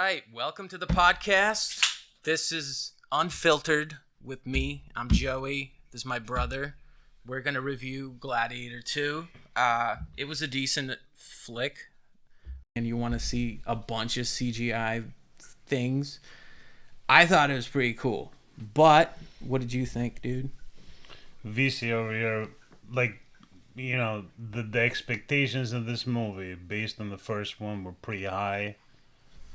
right, welcome to the podcast. This is Unfiltered with me. I'm Joey. This is my brother. We're going to review Gladiator 2. It was a decent flick, and you want to see a bunch of CGI things. I thought it was pretty cool. But what did you think, dude? VC over here, the expectations of this movie based on the first one were pretty high.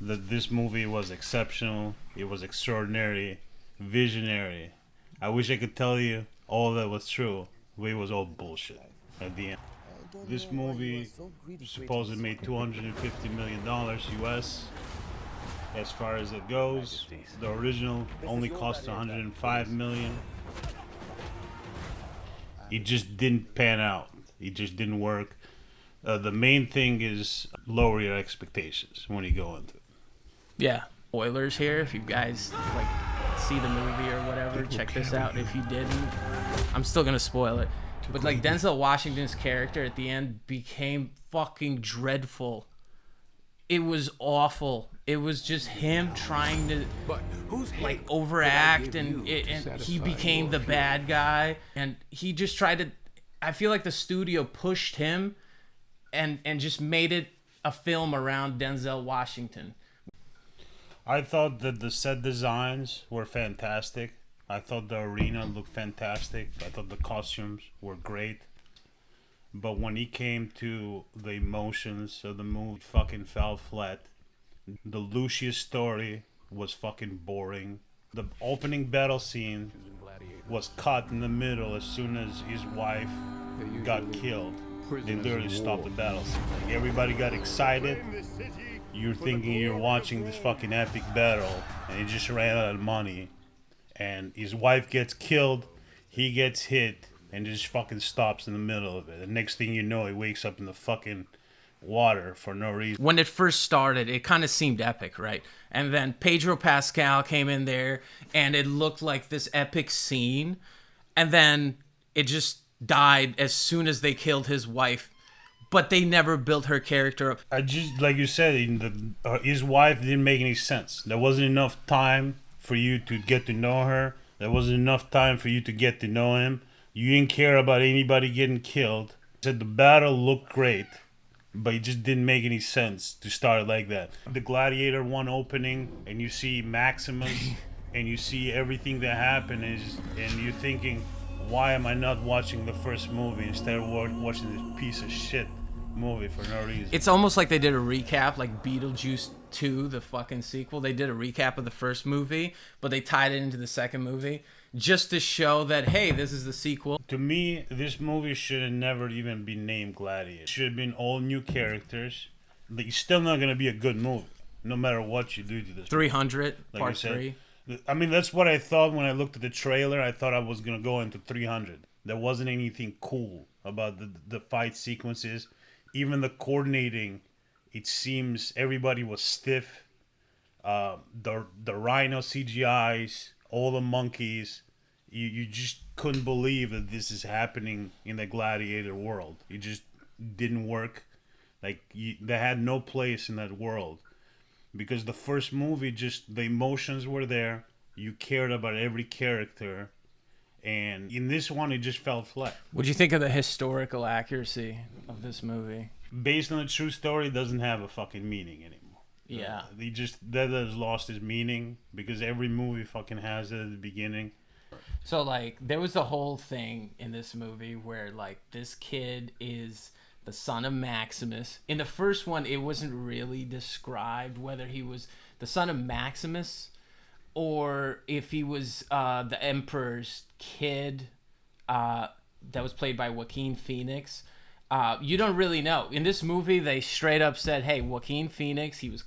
That this movie was exceptional, it was extraordinary, visionary. I wish I could tell you all that was true, but it was all bullshit at the end. This movie supposedly made $250 million US. As far as it goes, the original only cost $105 million. It just didn't pan out. It just didn't work. The main thing is lower your expectations when you go into it. Yeah. Spoilers here. If you guys see the movie or whatever, check this out. If you didn't, I'm still gonna spoil it. But Denzel Washington's character at the end became fucking dreadful. It was awful. It was just him trying to overact, and he became the bad guy, and he just tried to. I feel like the studio pushed him, and just made it a film around Denzel Washington. I thought that the set designs were fantastic. I thought the arena looked fantastic. I thought the costumes were great. But when it came to the emotions of the movie, it fucking fell flat. The Lucius story was fucking boring. The opening battle scene was cut in the middle as soon as his wife got killed. They literally stopped the battle scene. Like, everybody got excited. You're thinking you're watching this fucking epic battle, and he just ran out of money. And his wife gets killed, he gets hit, and just fucking stops in the middle of it. The next thing you know, he wakes up in the fucking water for no reason. When it first started, it kind of seemed epic, right? And then Pedro Pascal came in there, and it looked like this epic scene. And then it just died as soon as they killed his wife. But they never built her character up. I just, like you said, his wife didn't make any sense. There wasn't enough time for you to get to know her. There wasn't enough time for you to get to know him. You didn't care about anybody getting killed. Said the battle looked great, but it just didn't make any sense to start like that. The Gladiator 1 opening, and you see Maximus, and you see everything that happened, and you're thinking, why am I not watching the first movie instead of watching this piece of shit movie for no reason? It's almost like they did a recap, like Beetlejuice 2, the fucking sequel. They did a recap of the first movie, but they tied it into the second movie just to show that, hey, this is the sequel. To me, this movie should have never even been named Gladiator. It should have been all new characters. It's still not going to be a good movie, no matter what you do to this. 300, part 3. I mean, that's what I thought when I looked at the trailer. I thought I was going to go into 300. There wasn't anything cool about the fight sequences. Even the coordinating, it seems everybody was stiff. The rhino CGIs, all the monkeys, you just couldn't believe that this is happening in the Gladiator world. It just didn't work. They had no place in that world. Because the first movie, just the emotions were there. You cared about every character. And in this one, it just fell flat. What'd you think of the historical accuracy of this movie? Based on a true story, it doesn't have a fucking meaning anymore. Yeah. That has lost its meaning because every movie fucking has it at the beginning. So, there was the whole thing in this movie where, this kid is the son of Maximus. In the first one, it wasn't really described whether he was the son of Maximus or if he was the Emperor's kid that was played by Joaquin Phoenix. You don't really know. In this movie, they straight up said, hey, Joaquin Phoenix, he was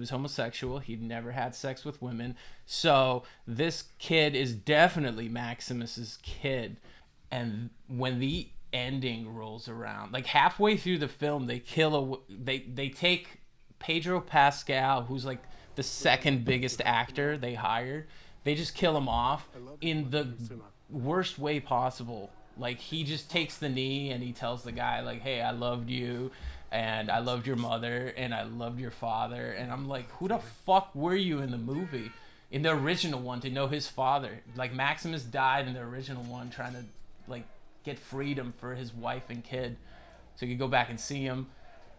homosexual. He'd never had sex with women. So this kid is definitely Maximus's kid. And when the ending rolls around, halfway through the film, they take Pedro Pascal, who's the second biggest actor they hired. They just kill him off in the worst way possible. He just takes the knee and he tells the guy, hey, I loved you. and I loved your mother, and I loved your father, and I'm like, who the fuck were you in the movie? In the original one, to know his father. Like, Maximus died in the original one trying to, like, get freedom for his wife and kid. So you could go back and see him.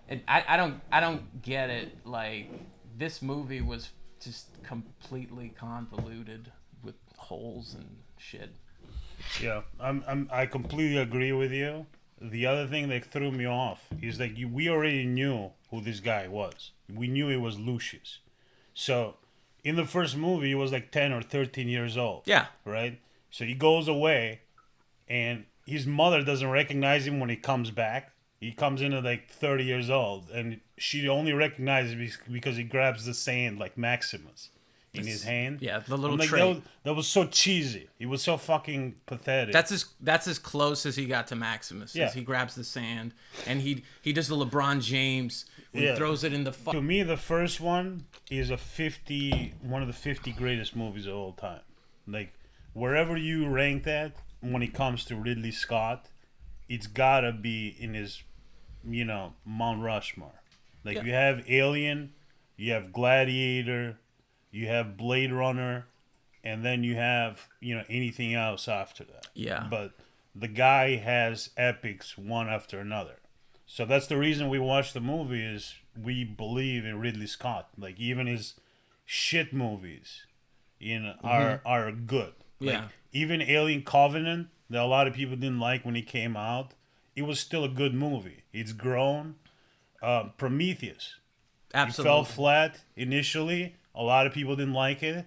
And I don't get it. Like, this movie was just completely convoluted with holes and shit. Yeah, I completely agree with you. The other thing that threw me off is that we already knew who this guy was. We knew it was Lucius. So, in the first movie, he was like 10 or 13 years old. Yeah. Right? So he goes away, and his mother doesn't recognize him when he comes back. He comes in at like 30 years old, and she only recognizes him because he grabs the sand like Maximus in his hand. Yeah, the little like, trait. that was so cheesy. It was so fucking pathetic. That's as close as he got to Maximus. Yeah. As he grabs the sand and he does the LeBron James when he throws it in the To me, the first one is one of the 50 greatest movies of all time. Like, wherever you rank that when it comes to Ridley Scott, it's gotta be in his, Mount Rushmore. Like, Yeah. you have Alien, you have Gladiator, you have Blade Runner, and then you have, anything else after that. Yeah. But the guy has epics one after another. So that's the reason we watch the movie, is we believe in Ridley Scott. Like, even his shit movies, are good. Like, Yeah. even Alien Covenant, that a lot of people didn't like when it came out, it was still a good movie. It's grown. Prometheus, Absolutely. it fell flat initially. A lot of people didn't like it.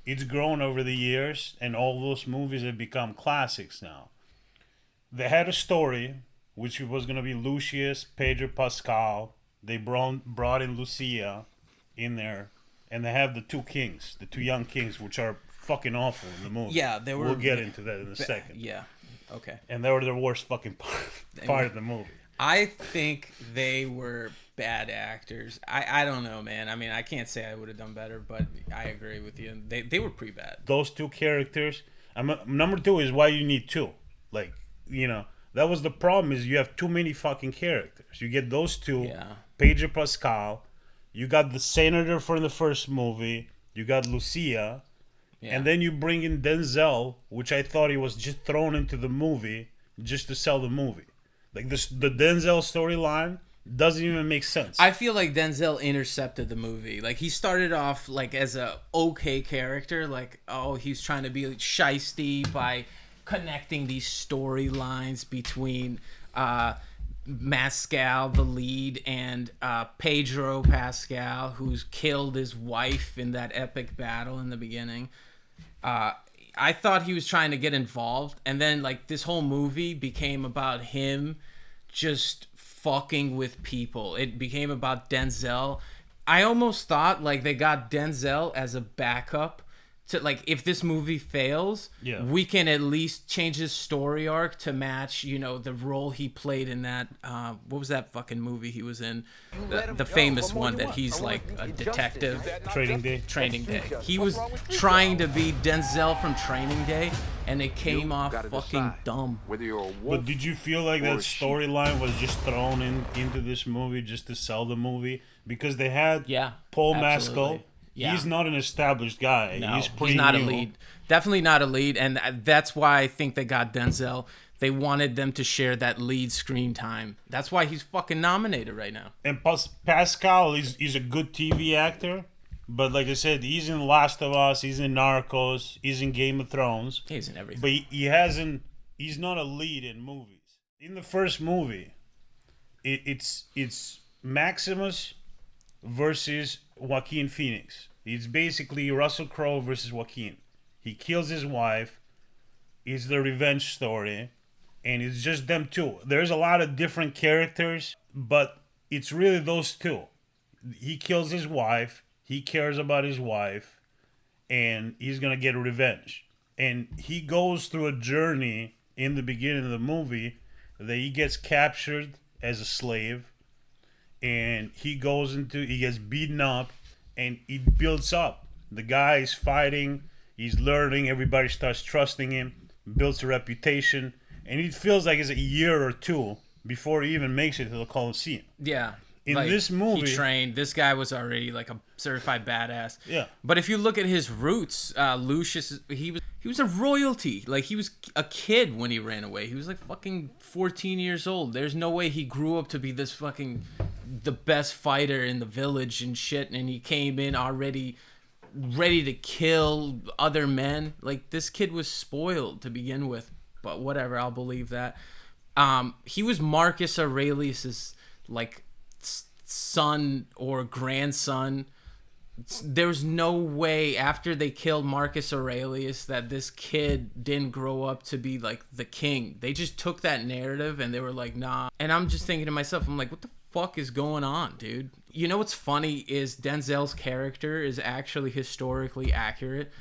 It's grown over the years, and all those movies have become classics now. They had a story, which was going to be Lucius, Pedro Pascal. They brought in Lucia in there, and they have the two kings, the two young kings, which are fucking awful in the movie. Yeah, they were. We'll get into that in a second. Yeah. Okay. And they were the worst fucking part of the movie. I think they were bad actors. I don't know, man. I mean, I can't say I would have done better, but I agree with you. They were pretty bad. Those two characters. Number two is why you need two. Like, that was the problem, is you have too many fucking characters. You get those two, Yeah. Pedro Pascal. You got the senator from the first movie. You got Lucia. Yeah. And then you bring in Denzel, which I thought he was just thrown into the movie just to sell the movie. Like, the Denzel storyline doesn't even make sense. I feel like Denzel intercepted the movie. Like, he started off like as a okay character, like, oh, he's trying to be shisty by connecting these storylines between Pascal, the lead, and Pedro Pascal, who's killed his wife in that epic battle in the beginning. I thought he was trying to get involved, and then like this whole movie became about him just fucking with people. It became about Denzel. I almost thought like they got Denzel as a backup to, like, if this movie fails, Yeah. we can at least change his story arc to match, the role he played in that what was that fucking movie he was in, the famous one that he's like a detective. Training Day. He was trying to be Denzel from Training Day, and it came off fucking dumb. Whether you're a wolf, But did you feel like that or a sheep. storyline was just thrown into this movie just to sell the movie? Because they had Yeah, Paul absolutely. Mescal. Yeah. He's not an established guy. No, he's pretty not new. a lead. Definitely not a lead, and that's why I think they got Denzel. They wanted them to share that lead screen time. That's why he's fucking nominated right now. And Pascal is a good TV actor, but like I said, he's in Last of Us, he's in Narcos, he's in Game of Thrones. He's in everything. But he hasn't. He's not a lead in movies. In the first movie, it's Maximus versus Joaquin Phoenix. It's basically Russell Crowe versus Joaquin. He kills his wife. It's the revenge story, and it's just them two. There's a lot of different characters, but it's really those two. He kills his wife. He cares about his wife, and he's gonna get revenge. And he goes through a journey in the beginning of the movie that he gets captured as a slave, and he gets beaten up, and it builds up. The guy is fighting, he's learning, everybody starts trusting him, builds a reputation, and it feels like it's a year or two before he even makes it to the Coliseum. Yeah. In Like, this movie, he trained. This guy was already like a certified badass. Yeah. But if you look at his roots, Lucius, he was a royalty. Like, he was a kid when he ran away. He was like fucking 14 years old. There's no way he grew up to be this fucking the best fighter in the village and shit. And he came in already ready to kill other men. Like, this kid was spoiled to begin with. But whatever, I'll believe that. He was Marcus Aurelius's like son or grandson. There's no way after they killed Marcus Aurelius that this kid didn't grow up to be like the king. They just took that narrative and they were like, nah. And I'm just thinking to myself, I'm like, what the fuck is going on, dude? You know what's funny is Denzel's character is actually historically accurate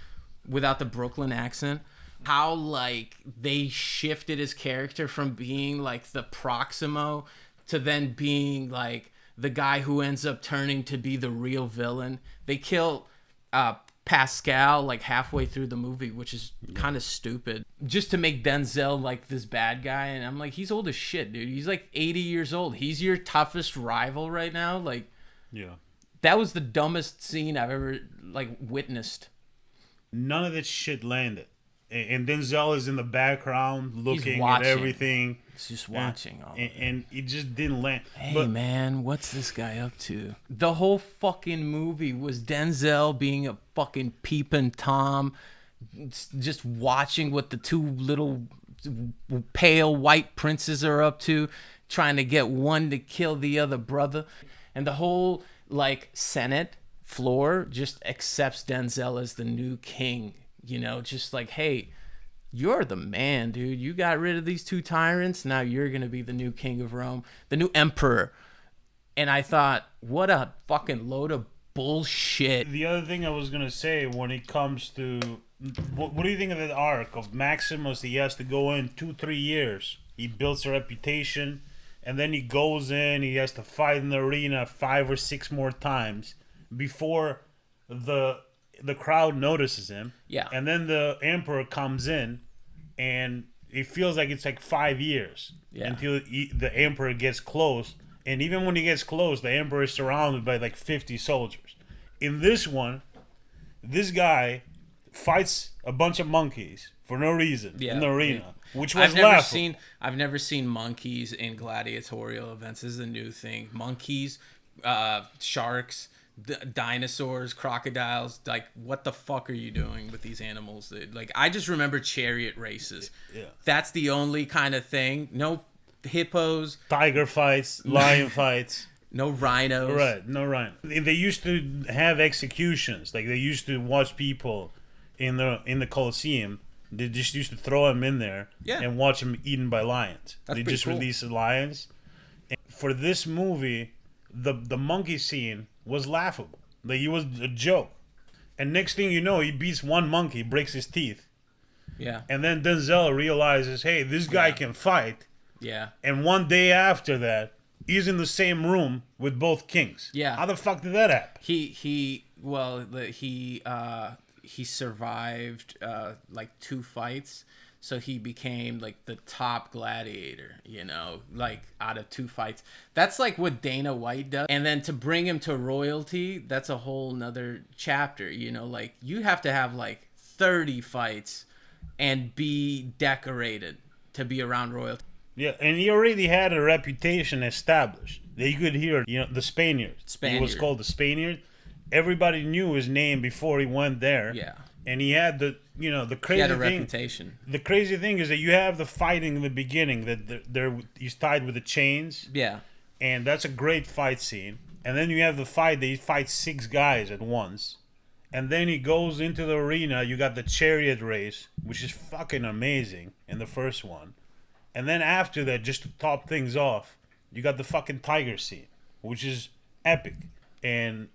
without the Brooklyn accent. How like they shifted his character from being like the Proximo to then being like the guy who ends up turning to be the real villain. They kill Pascal like halfway through the movie, which is kind of stupid, just to make Denzel like this bad guy. And I'm like, he's old as shit, dude. He's like 80 years old. He's your toughest rival right now. Like, yeah, that was the dumbest scene I've ever like witnessed. None of that shit landed. And Denzel is in the background looking at everything. He's just watching. And it just didn't land. Hey, man, what's this guy up to? The whole fucking movie was Denzel being a fucking peeping Tom, just watching what the two little pale white princes are up to, trying to get one to kill the other brother. And the whole, like, Senate floor just accepts Denzel as the new king. You know, just like, hey, you're the man, dude. You got rid of these two tyrants. Now you're going to be the new king of Rome, the new emperor. And I thought, what a fucking load of bullshit. The other thing I was going to say when it comes to, what do you think of the arc of Maximus? He has to go in 2-3 years. He builds a reputation, and then he goes in, he has to fight in the arena 5 or 6 more times before the crowd notices him. Yeah. And then the emperor comes in, and it feels like it's like 5 years until the emperor gets close. And even when he gets close, the emperor is surrounded by like 50 soldiers. In this one, this guy fights a bunch of monkeys for no reason in the arena, which was laughable. I've never seen monkeys in gladiatorial events. This is a new thing. Monkeys, sharks, dinosaurs, crocodiles. Like, what the fuck are you doing with these animals? Like, I just remember chariot races. Yeah. That's the only kind of thing. No hippos, tiger fights, lion fights, no rhinos. Right, no rhino. They used to have executions. Like, they used to watch people in the Colosseum. They just used to throw them in there and watch them eaten by lions. They just released the lions. And for this movie, the monkey scene was laughable. Like, it was a joke. And next thing you know, he beats one monkey, breaks his teeth. Yeah. And then Denzel realizes, hey, this guy can fight. Yeah. And one day after that, he's in the same room with both kings. Yeah. How the fuck did that happen? He survived like 2 fights. So he became like the top gladiator, you know, like out of 2 fights. That's like what Dana White does. And then to bring him to royalty, that's a whole nother chapter, you know, like you have to have like 30 fights and be decorated to be around royalty. Yeah, and he already had a reputation established. They could hear, you know, the Spaniard. He was called the Spaniard. Everybody knew his name before he went there. Yeah. And he had the, you know, the crazy thing. He had a reputation. The crazy thing is that you have the fighting in the beginning that he's tied with the chains. Yeah. And that's a great fight scene. And then you have the fight that he fights 6 guys at once. And then he goes into the arena. You got the chariot race, which is fucking amazing in the first one. And then after that, just to top things off, you got the fucking tiger scene, which is epic. And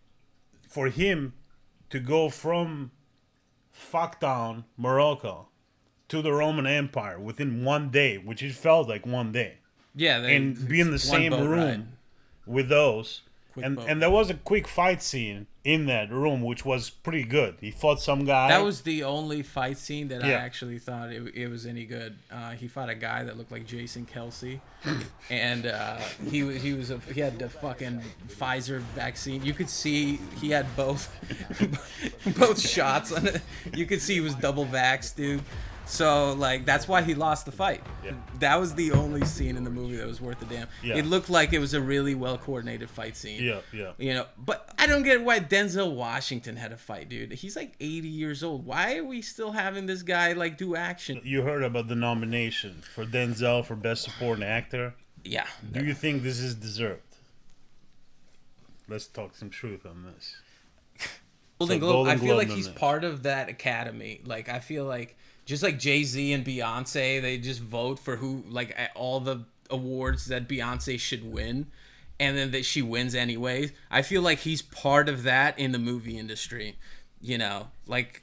for him to go from fucktown Morocco to the Roman Empire within 1 day, which it felt like 1 day. Yeah, and be in the same room with those, And there was a quick fight scene in that room, which was pretty good. He fought some guy. That was the only fight scene that I actually thought it was any good. He fought a guy that looked like Jason Kelsey, and he had the fucking Pfizer vaccine. You could see he had both shots on it. You could see he was double vaxxed, dude. So, like, that's why he lost the fight. Yeah. That was the only scene in the movie that was worth a damn. Yeah. It looked like it was a really well-coordinated fight scene. Yeah, yeah. You know, but I don't get why Denzel Washington had a fight, dude. He's like 80 years old. Why are we still having this guy, like, do action? You heard about the nomination for Denzel for Best Supporting Actor? Yeah. Do you think this is deserved? Let's talk some truth on this. Golden Globe, I feel like he's part of that academy. Like, I feel like... Just like Jay-Z and Beyonce, they just vote for who, like, all the awards that Beyonce should win, and then that she wins anyways. I feel like he's part of that in the movie industry, you know? Like,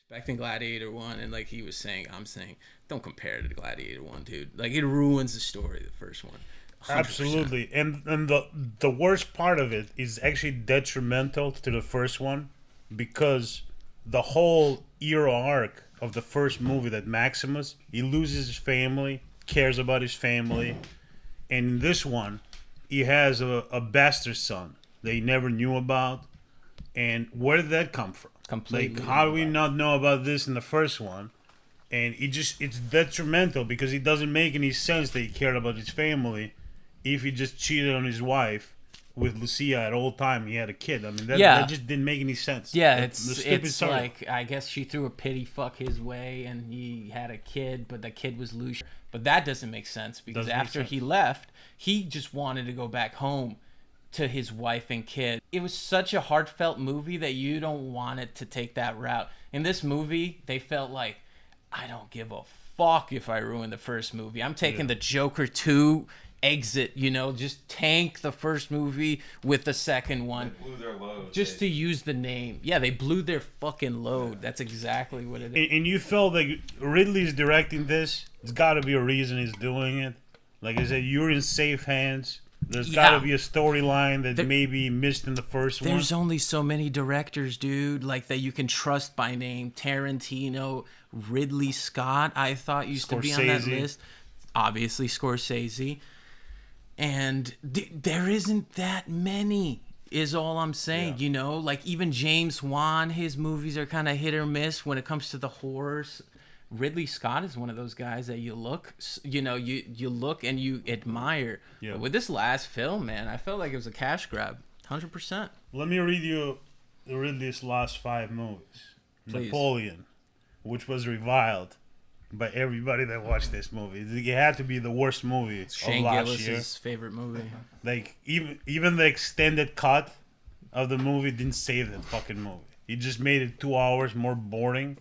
expecting Gladiator 1, and like he was saying, I'm saying, don't compare it to Gladiator 1, dude. Like, it ruins the story, the first one. 100%. Absolutely. And the worst part of it is actually detrimental to the first one, because the whole hero arc of the first movie, that Maximus, he loses his family, cares about his family, and in this one, he has a bastard son that he never knew about. And where did that come from? Completely. Like, how do we not know about this in the first one? And it's detrimental because it doesn't make any sense that he cared about his family if he just cheated on his wife with Lucia at all time. He had a kid. I mean, that just didn't make any sense. Yeah, it's like, I guess she threw a pity fuck his way and he had a kid, but the kid was Lucia. But that doesn't make sense because after he left, he just wanted to go back home to his wife and kid. It was such a heartfelt movie that you don't want it to take that route. In this movie, they felt like, I don't give a fuck if I ruin the first movie. I'm taking the Joker 2 exit, you know, just tank the first movie with the second one. They blew their load. Just to use the name. Yeah, they blew their fucking load. That's exactly what it is. And you felt like Ridley's directing this. There's got to be a reason he's doing it. Like I said, you're in safe hands. There's got to be a storyline that maybe missed in the first one. There's only so many directors, dude, like that you can trust by name. Tarantino, Ridley Scott, I thought used to be on that list. Obviously, Scorsese. And there isn't that many, is all I'm saying, you know? Like, even James Wan, his movies are kind of hit or miss when it comes to the horrors. Ridley Scott is one of those guys that you look and you admire. Yeah. But with this last film, man, I felt like it was a cash grab, 100%. Let me read you Ridley's last 5 movies. Please. Napoleon, which was reviled by everybody that watched this movie. It had to be the worst movie of last year. Shane Gillis's favorite movie. Like, even the extended cut of the movie didn't save that fucking movie. He just made it 2 hours more boring.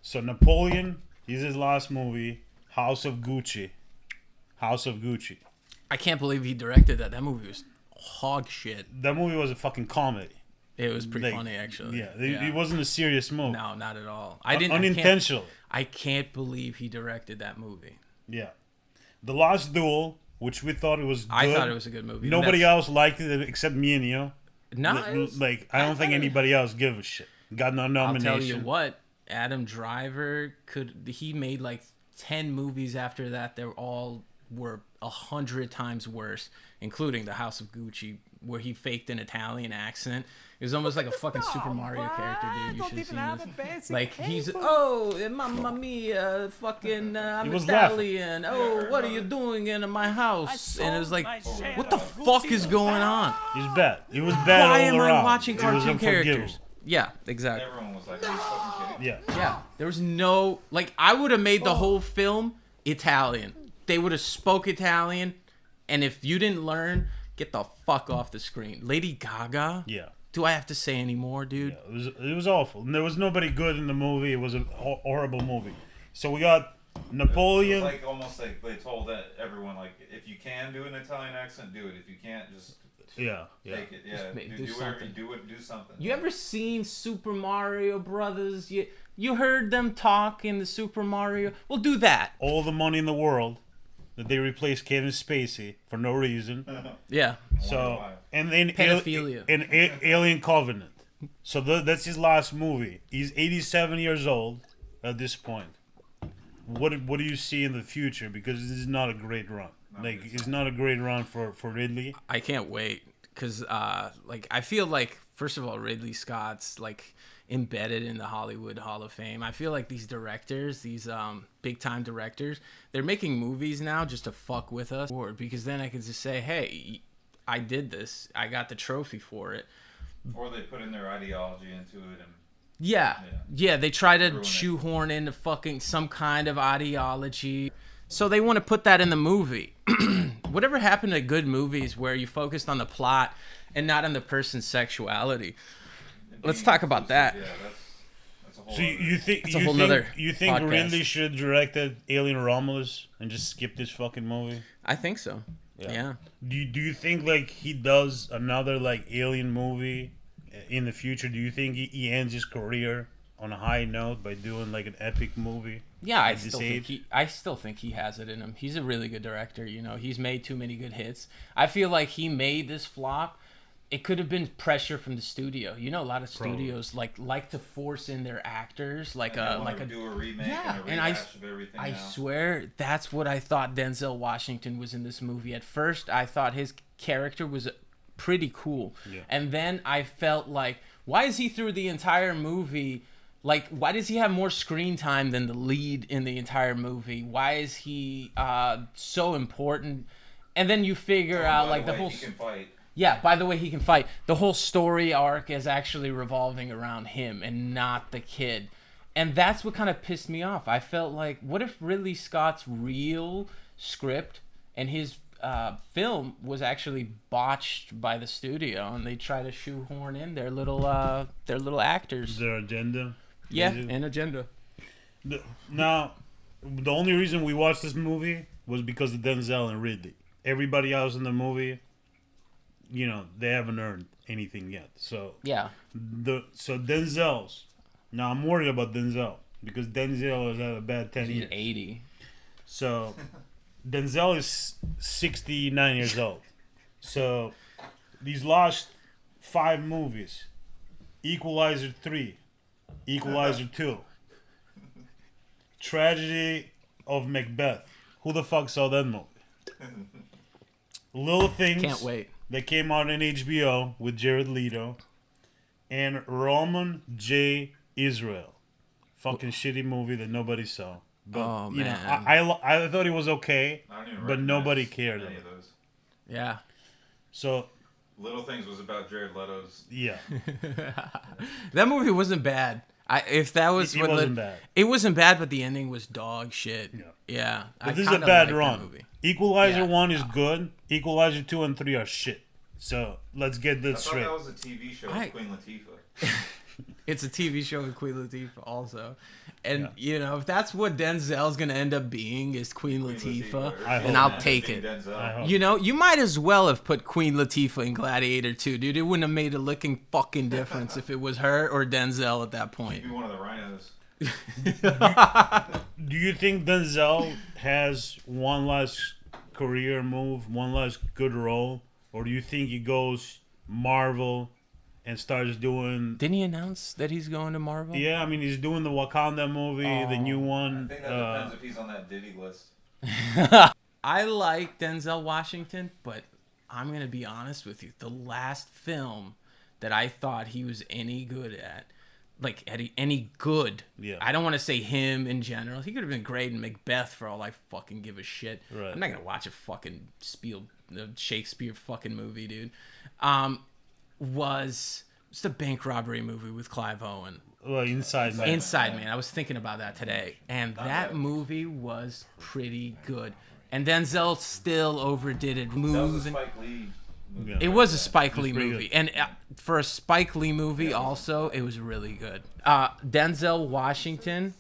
So Napoleon is his last movie. House of Gucci. I can't believe he directed that. That movie was hog shit. That movie was a fucking comedy. It was pretty funny, actually. Yeah, it wasn't a serious movie. No, not at all. Unintentional. I can't believe he directed that movie. Yeah. The Last Duel, which we thought it was good. I thought it was a good movie. Nobody else liked it except me and you. No. I don't think anybody else gave a shit. Got no nomination. I'll tell you what. Adam Driver he made like 10 movies after that. They all were 100 times worse, including The House of Gucci, where he faked an Italian accent. It was almost like a fucking Super Mario character, dude. You should have seen this. Like, he's, mamma mia, fucking, I'm Italian. Oh, what are you doing in my house? And it was like, what the fuck is going on? He's bad. He was bad all around. Why am I watching cartoon characters? Yeah, exactly. Everyone was like, are you fucking kidding? Yeah. There was no, like, I would have made the whole film Italian. They would have spoke Italian, and if you didn't learn, get the fuck off the screen. Lady Gaga? Yeah. Do I have to say any more, dude? Yeah, it was awful. And there was nobody good in the movie. It was a horrible movie. So we got Napoleon. It was like almost like they told everyone, like, if you can do an Italian accent, do it. If you can't, just take it. Yeah, do something. Do something. You ever seen Super Mario Brothers? You heard them talk in the Super Mario? Well, do that. All the money in the world. that they replaced Kevin Spacey for no reason. Yeah. So and then pedophilia in Alien Covenant. So that's his last movie. He's 87 years old at this point. What do you see in the future? Because this is not a great run. Like it's not a great run for Ridley. I can't wait because like I feel like first of all Ridley Scott's like embedded in the Hollywood Hall of Fame. I feel like these directors, these big time directors, they're making movies now just to fuck with us, because then I can just say, hey, I did this, I got the trophy for it. Or they put in their ideology into it and yeah, they try to shoehorn into fucking some kind of ideology. So they want to put that in the movie. Whatever happened to good movies where you focused on the plot and not on the person's sexuality? Let's talk about that. Yeah, that's a whole. So you think podcast. Ridley should have directed Alien Romulus and just skip this fucking movie? I think so. Yeah. Do you think like he does another like Alien movie in the future? Do you think he ends his career on a high note by doing like an epic movie? Yeah, I still think he has it in him. He's a really good director. You know, he's made too many good hits. I feel like he made this flop. It could have been pressure from the studio. You know, a lot of studios like to force in their actors, do a remake and a rehash of everything. I swear that's what I thought Denzel Washington was in this movie. At first, I thought his character was pretty cool, and then I felt like, why is he through the entire movie? Like, why does he have more screen time than the lead in the entire movie? Why is he so important? And then you figure out like the whole. He can fight. Yeah, by the way, he can fight. The whole story arc is actually revolving around him and not the kid. And that's what kind of pissed me off. I felt like, what if Ridley Scott's real script and his film was actually botched by the studio and they try to shoehorn in their little actors. Their agenda. Yeah, an agenda. Now, the only reason we watched this movie was because of Denzel and Ridley. Everybody else in the movie, you know, they haven't earned anything yet. So yeah. So Denzel's. Now I'm worried about Denzel because Denzel has had a bad 10 years. 80. So Denzel is 69 years old. So these last 5 movies, Equalizer 3, Equalizer 2, Tragedy of Macbeth. Who the fuck saw that movie? Little Things. Can't wait. That came out on HBO with Jared Leto. And Roman J. Israel. Fucking shitty movie that nobody saw. But, man. You know, I thought it was okay, but nobody cared. Any of those. Yeah. So... Little Things was about Jared Leto's. Yeah. That movie wasn't bad. It wasn't bad. It wasn't bad, but the ending was dog shit. Yeah. But this is a bad run. Equalizer 1 is good. Equalizer 2 and 3 are shit. So let's get this straight. I thought that was a TV show with Queen Latifah. It's a TV show with Queen Latifah also. And, you know, if that's what Denzel's going to end up being is Queen Latifah, then I'll take it. You know, you might as well have put Queen Latifah in Gladiator 2, dude. It wouldn't have made a licking fucking difference if it was her or Denzel at that point. She'd be one of the rhinos. Do you think Denzel has one last career move, one last good role? Or do you think he goes Marvel and starts doing... Didn't he announce that he's going to Marvel? Yeah, I mean, he's doing the Wakanda movie, the new one. I think that depends if he's on that Diddy list. I like Denzel Washington, but I'm going to be honest with you. The last film that I thought he was any good at, like any good, I don't want to say him in general. He could have been great in Macbeth for all I fucking give a shit. Right. I'm not going to watch a fucking Shakespeare fucking movie, dude. Was the bank robbery movie with Clive Owen. Well, Inside Man. Inside Man. I was thinking about that today. And that movie was pretty good. And Denzel still overdid it. That was a Spike Lee movie. It was a Spike Lee movie. And for a Spike Lee movie also, it was really good. Denzel Washington,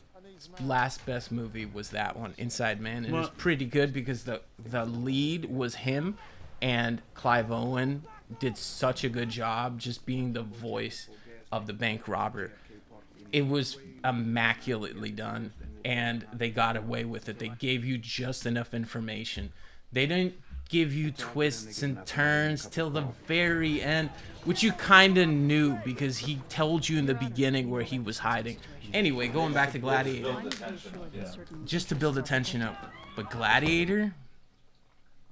last best movie was that one, Inside Man. And it was pretty good because the lead was him and Clive Owen did such a good job just being the voice of the bank robber. It was immaculately done. and they got away with it. They gave you just enough information. They didn't give you twists and turns till the very end, which you kind of knew because he told you in the beginning where he was hiding. Anyway, going back to Gladiator, just to build the tension up. But Gladiator,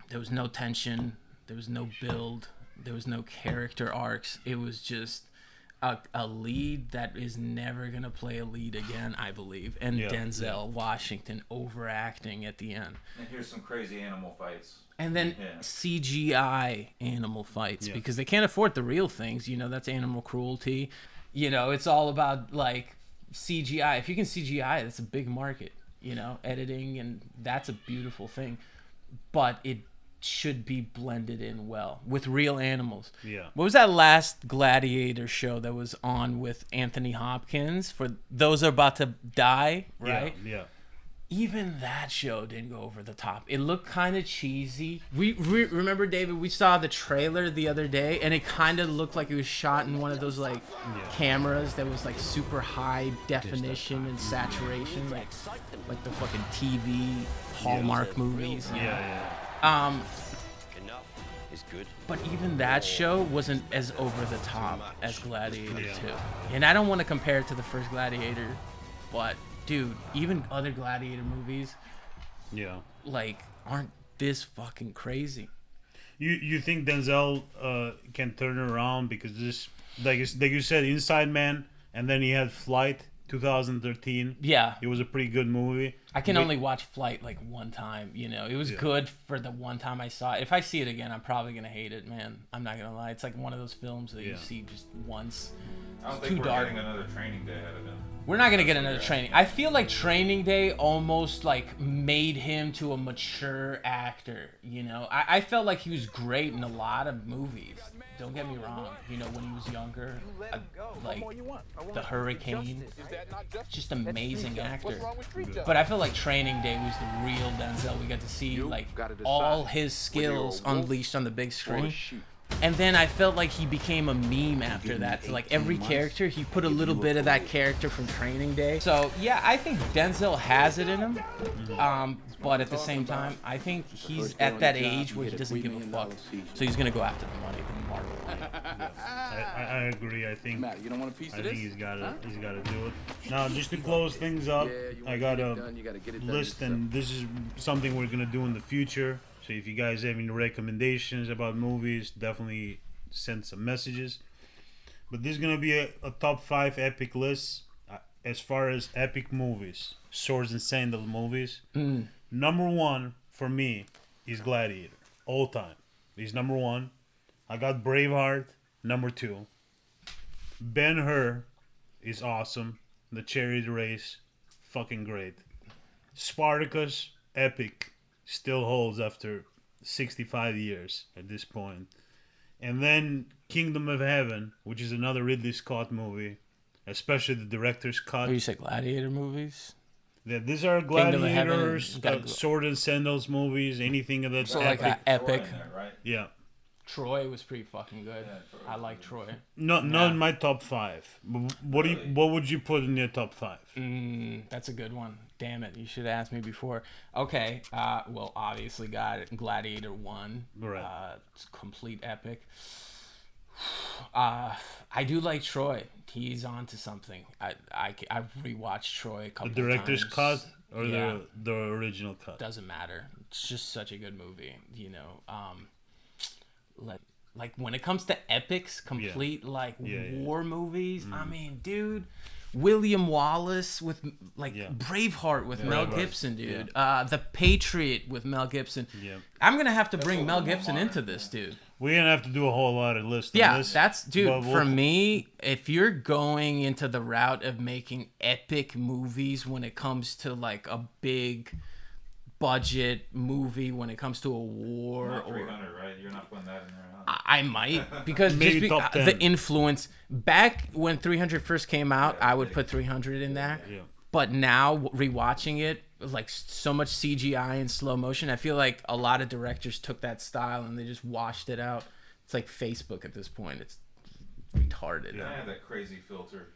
there was no tension, there was no build, there was no character arcs. It was just a lead that is never going to play a lead again, I believe. And Denzel Washington overacting at the end. And here's some crazy animal fights. And then CGI animal fights because they can't afford the real things. You know, that's animal cruelty. You know, it's all about, like, CGI. If you can CGI, that's a big market, you know, editing, and that's a beautiful thing. But it should be blended in well with real animals. Yeah. What was that last Gladiator show that was on with Anthony Hopkins for those who are about to die, right? Yeah. Even that show didn't go over the top. It looked kind of cheesy. We remember, David, we saw the trailer the other day, and it kind of looked like it was shot in one of those like cameras that was like super high definition and saturation, like the fucking TV Hallmark movies. Is good. But even that show wasn't as over the top as Gladiator 2. And I don't want to compare it to the first Gladiator, but dude, even other Gladiator movies like aren't this fucking crazy. You think Denzel can turn it around because this like you said, Inside Man, and then he had Flight 2013. Yeah. It was a pretty good movie. I can only watch Flight like one time, you know. It was good for the one time I saw it. If I see it again, I'm probably going to hate it, man. I'm not going to lie. It's like one of those films that you see just once. I don't think we're getting another Training Day out of him. We're not going to get another Training. I feel like Training Day almost like made him to a mature actor, you know. I felt like he was great in a lot of movies. Don't get me wrong. You know, when he was younger, like The Hurricane, just amazing actor. But I feel like Training Day was the real Denzel. We got to see like all his skills unleashed on the big screen. And then I felt like he became a meme after that. So like every character, he put a little bit of that character from Training Day. So yeah, I think Denzel has it in him. But at the same time, I think he's at that age where he doesn't give a fuck. So he's gonna go after the money, the market money. I agree. I think he's gotta do it. Now, just to close things up, I got a list, and this is something we're gonna do in the future. So if you guys have any recommendations about movies, definitely send some messages. But this is going to be a top 5 epic list as far as epic movies, swords and sandals movies. Number 1 for me is Gladiator, all time. He's number 1. I got Braveheart, number 2. Ben-Hur is awesome. The Chariot Race, fucking great. Spartacus, epic. Still holds after 65 years at this point. And then Kingdom of Heaven, which is another Ridley Scott movie, especially the director's cut. Oh, you said Gladiator movies? Yeah, these are Gladiators, sword and sandals movies, anything of that. So epic. Like an epic. There, right? Yeah. Troy was pretty fucking good. Yeah, I like Troy. Not in my top 5. What would you put in your top 5? That's a good one. Damn it, you should have asked me before. Okay, well, obviously got it. Gladiator 1. Right. It's complete epic. I do like Troy. He's on to something. I've rewatched Troy a couple of times. The director's cut or the original cut? Doesn't matter. It's just such a good movie, you know. Like when it comes to epics, complete war movies. I mean, dude, William Wallace with Braveheart with Mel Gibson, dude. The Patriot with Mel Gibson. I'm gonna have to bring Mel Gibson into this, dude. We're gonna have to do a whole lot of lists. That's dude. For me, if you're going into the route of making epic movies when it comes to like a big budget movie, when it comes to a war, not 300, right? You're not putting that in there. I might, because the influence back when 300 first came out, I would put 300 in there. Yeah. But now rewatching it, like so much CGI and slow motion, I feel like a lot of directors took that style and they just washed it out. It's like Facebook at this point. It's retarded. Yeah, I have that crazy filter.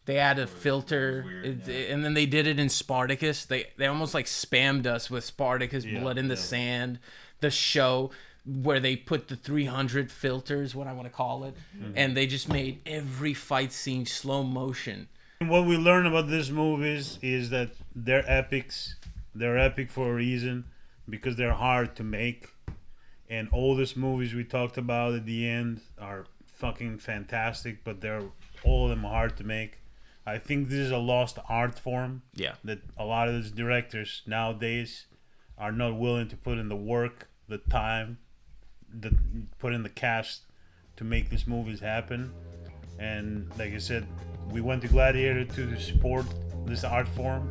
They had a filter, weird, and then they did it in Spartacus. They almost like spammed us with Spartacus, Blood in the Sand, the show where they put the 300 filters, what I want to call it, and they just made every fight scene slow motion. What we learn about these movies is that they're epics. They're epic for a reason because they're hard to make. And all these movies we talked about at the end are fucking fantastic, but all of them are hard to make. I think this is a lost art form. Yeah. That a lot of these directors nowadays are not willing to put in the work, the time, put in the cash to make these movies happen. And like I said, we went to Gladiator to support this art form,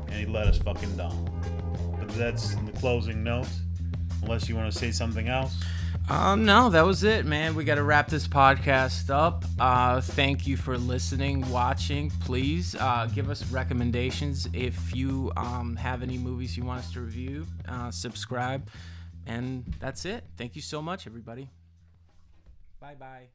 and he let us fucking down. But that's the closing note. Unless you want to say something else. No, that was it, man. We got to wrap this podcast up. Thank you for listening, watching. Please give us recommendations if you have any movies you want us to review. Subscribe. And that's it. Thank you so much, everybody. Bye-bye.